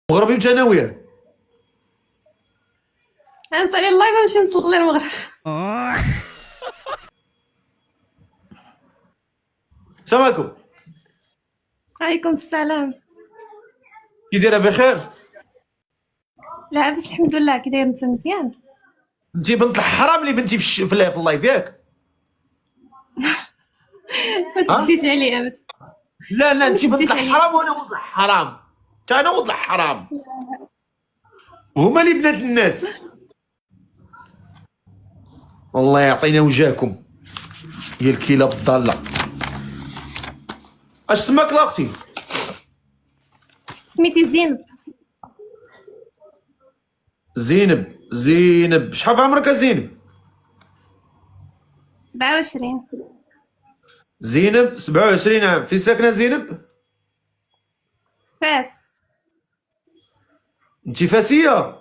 مغربي متناويه. غنسالي اللايف ونمشي نصلي المغرب. السلام عليكم. عليكم السلام. كي دايره؟ بخير؟ لاباس الحمد لله. كي داير انت؟ مزيان. انت بنت الحرام اللي بنتي في اللايف ياك؟ ما تديش عليا لا انت بنت تديش عليا. الحرام وانا ولد الحرام. انا ولد الحرام، هما اللي بنات الناس. والله يعطينا وجاكم يا الكلاب الضاله. اش سماك لاختي؟ سميتي زينب. زينب شحال في عمرك زينب؟ 27. زينب 27 عام. في ساكنه زينب؟ فاس. انت فاسيه؟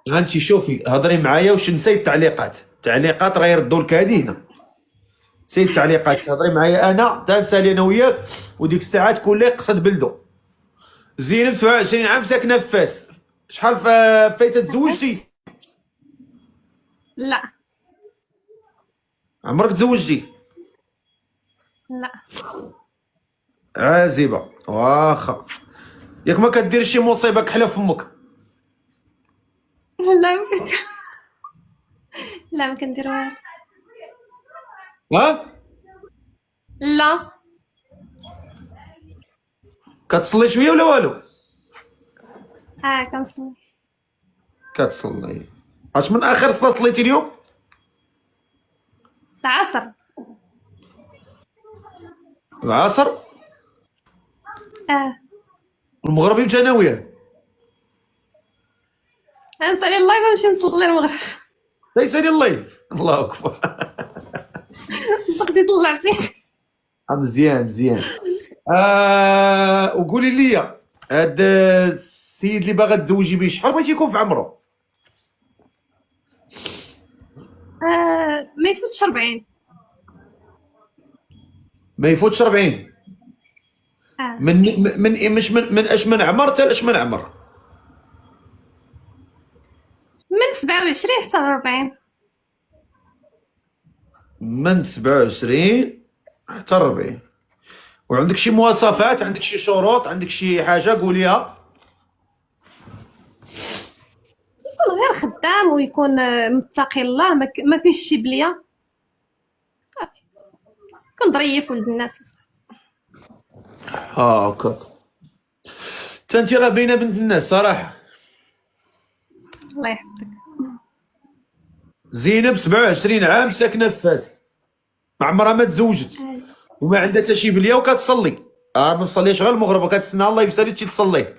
انت شوفي هضري معايا واش نسيت التعليقات راه يردوا لك هذه هنا. نسيت التعليقات، هضري معايا انا تنسالي انا وياك وديك الساعات تكون لي قصد بلدو. زينب 27 عام ساكنه في فاس. شحال فايته تزوجتي؟ لا عمرك تزوجتي؟ لا عازبه. واخا ياك ما كدير شي مصيبه كحله فمك؟ لا لا ما كندير والو. ها لا كتصلي شويه ولا والو؟ كنصلي. كتصلي. اش من اخر صلاه صليتي اليوم؟ العصر. العصر. المغربي متناويه. غنسالي اللايف ونمشي نصلي المغرب. ليس لي اللايف. الله اكبر. صدقتي طلعتي. مزيان. وقولي لي هاد السيد اللي باغا تزوجي به شحال بغيتي يكون في عمره؟ ما يفوتش 40. ما يفوتش 40. من اش من عمر حتى اش من عمر؟ من 27 حتى 40. من 27 حتى 40. وعندك شي مواصفات، عندك شي شروط، عندك شي حاجه قوليها؟ يكون غير خدام ويكون متقي الله، ما فيش شي بليه صافي. يكون ظريف ولد الناس. هاكا انت راه باينه بنت الناس صراحه. الله يحفظك. زينب 27 عام ساكنه في فاس، ما عمرها ما تزوجت وما عندها حتى شي بليه وكتصلي. ما تصليش غير المغرب، كتسنى الله يبسالي تمشي تصلي.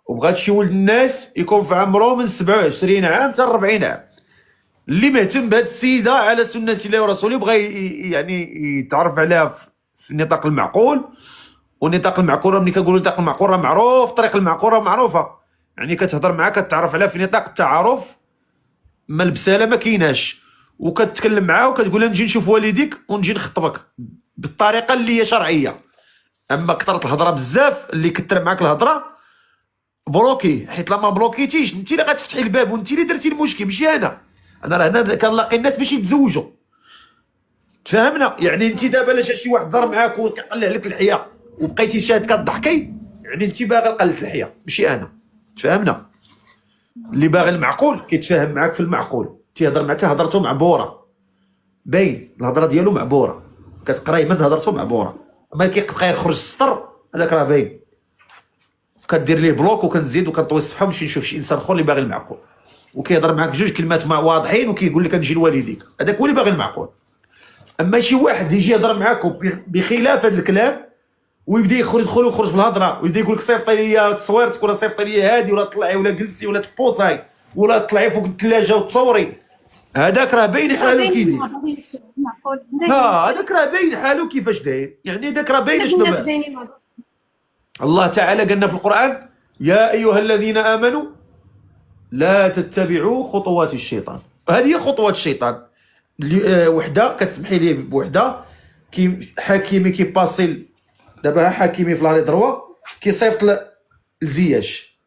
وبغات شي ولد الناس يكون في عمره من 27 عام حتى 40 عام. اللي مهتم بهذه السيده على سنه الله ورسوله بغى يعني يتعرف عليها في النطاق المعقول. والنطاق المعقول ملي كنقولوا نطاق المعقول راه معروف، الطريق المعقول راه معروفه. يعني كتهضر معاه كتعرف عليها في نطاق التعارف، ما البساله ما كايناش. وكتكلم معاه وكتقول له نجي نشوف والديك ونجي نخطبك بالطريقه اللي هي شرعيه. اما كثرت الهضره بزاف اللي كثر معاك الهضره بلوكي، حيت لما بلوكيتيش انت اللي غتفتحي الباب وانت اللي درتي المشكل ماشي انا راه هنا كنلاقي الناس باش يتزوجوا. تفهمنا؟ يعني انت دابا الا جا شي واحد ضرب معاك وكيقلع لك الحياه وبقيتي شاد كضحكي، يعني انت باغي قلت الحياه ماشي انا. تفهمنا؟ اللي باغي المعقول كيتفاهم معاك في المعقول، تيهضر معك هضرته معبوره، باين الهضره ديالو معبوره، كتقراي من هضرته معبوره. اما كيبقى يخرج السطر هذاك راه باين. كدير ليه بلوك وكنزيد وكنطوي الصفحه ونمشي نشوف شي انسان اخر اللي باغي المعقول، وكيهضر معاك جوج كلمات واضحين وكيقول لك نجي لوالديك، هذاك هو اللي باغي المعقول. اما شي واحد يجي يهضر معاك بخلاف هذا الكلام ويبدا يدخل ويخرج في الهضره ويبدا يقول لك صيفطي لي تصويرتك ولا صيفطي لي هادي ولا طلعي ولا جلسي ولا تبوساي ولا طلعي فوق الثلاجه وتصوري، هذاك راه باين حاله كيدير. هذاك راه باين حاله كيفاش داير، يعني هذاك راه باين شنو باين. الله تعالى قالنا في القران يا ايها الذين امنوا لا تتبعوا خطوات الشيطان. هذه هي خطوات الشيطان. وحده كتسمحي لي بوحده حكيمي كيباسي دابا حكيمي في لاري دروا كيصيفط لزياش.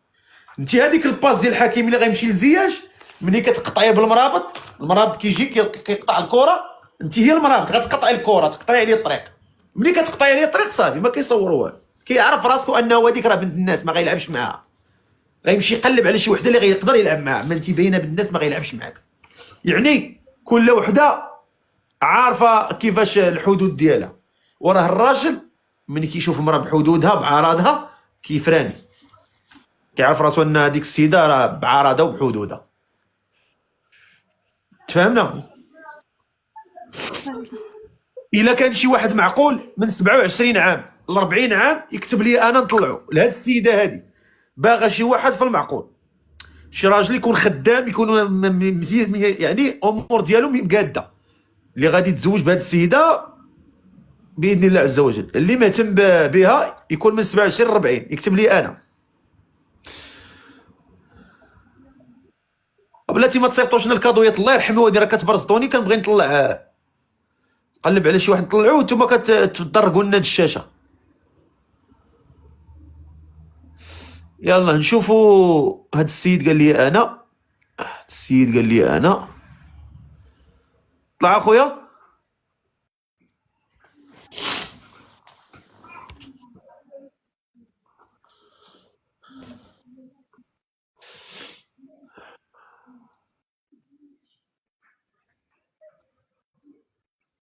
انت هذيك الباس ديال حكيمي اللي غيمشي لزياش ملي كتقطعيه بالمرابط، المرابط كيجي كيقطع الكره، انت هي المرابط غتقطعي الكره تقطعي عليه الطريق. ملي كتقطعي عليه الطريق صافي ما كيصوروا والو، كيعرف راسو انه هذيك راه بنت الناس ما غيلعبش معاها، غيمشي يقلب على شي وحده اللي غيقدر يلعب معاها. ما انت باينه بنت الناس ما غيلعبش معاك. يعني كل وحده عارفه كيفاش الحدود ديالها، وراه الراجل ملي كيشوف امراه بحدودها بعراضها كيفراني، كيعرف راسو ان هذيك السيده راه بعراضها وبحدودها. تفهمنا؟ الا كان شي واحد معقول من 27 عام ل 40 عام يكتب لي انا نطلعو لهاد السيده هادي، باغا شي واحد في المعقول، شي راجل يكون خدام يكون مزيان، يعني امور ديالو مقاده، اللي غادي يتزوج بهاد السيده باذن الله عز وجل، اللي مهتم بها يكون من 27 ل 40 يكتب لي انا. بلاتي ما تصيفطوش لنا الكادويات الله يرحم والدي، راه كتبرزطوني كنبغي نطلع نقلب على شي واحد نطلعوه وانتم كتدرقوا لنا الشاشه. يلا نشوفوا. هاد السيد قال لي انا، السيد قال لي انا، طلع اخويا.